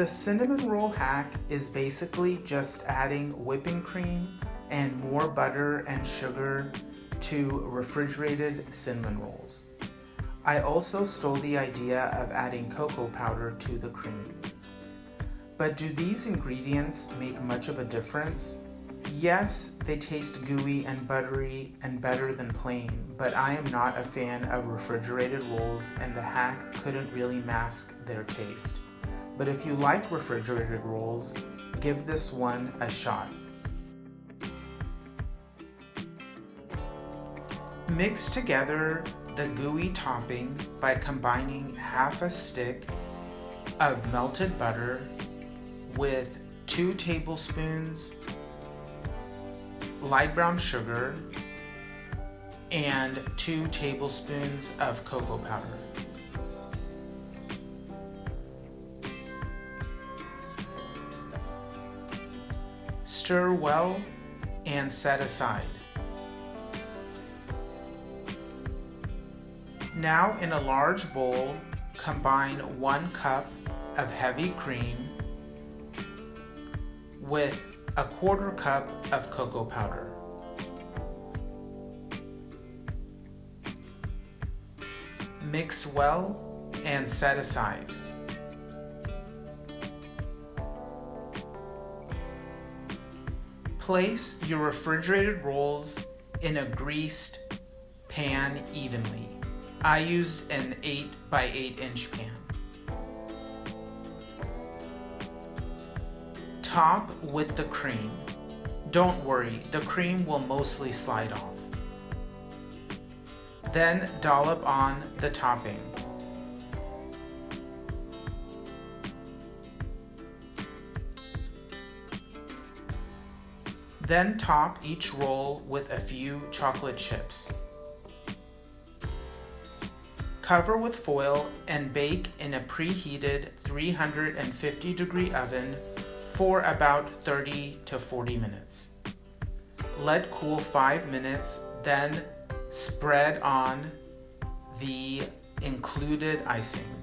The cinnamon roll hack is basically just adding whipping cream and more butter and sugar to refrigerated cinnamon rolls. I also stole the idea of adding cocoa powder to the cream. But do these ingredients make much of a difference? Yes, they taste gooey and buttery and better than plain, but I am not a fan of refrigerated rolls and the hack couldn't really mask their taste. But if you like refrigerated rolls, give this one a shot. Mix together the gooey topping by combining half a stick of melted butter with 2 tablespoons light brown sugar and 2 tablespoons of cocoa powder. Stir well and set aside. Now in a large bowl, combine 1 cup of heavy cream with a 1/4 cup of cocoa powder. Mix well and set aside. Place your refrigerated rolls in a greased pan evenly. I used an 8 by 8 inch pan. Top with the cream. Don't worry, the cream will mostly slide off. Then dollop on the topping. Then top each roll with a few chocolate chips. Cover with foil and bake in a preheated 350-degree oven for about 30 to 40 minutes. Let cool 5 minutes, then spread on the included icing.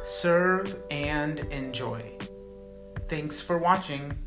Serve and enjoy. Thanks for watching.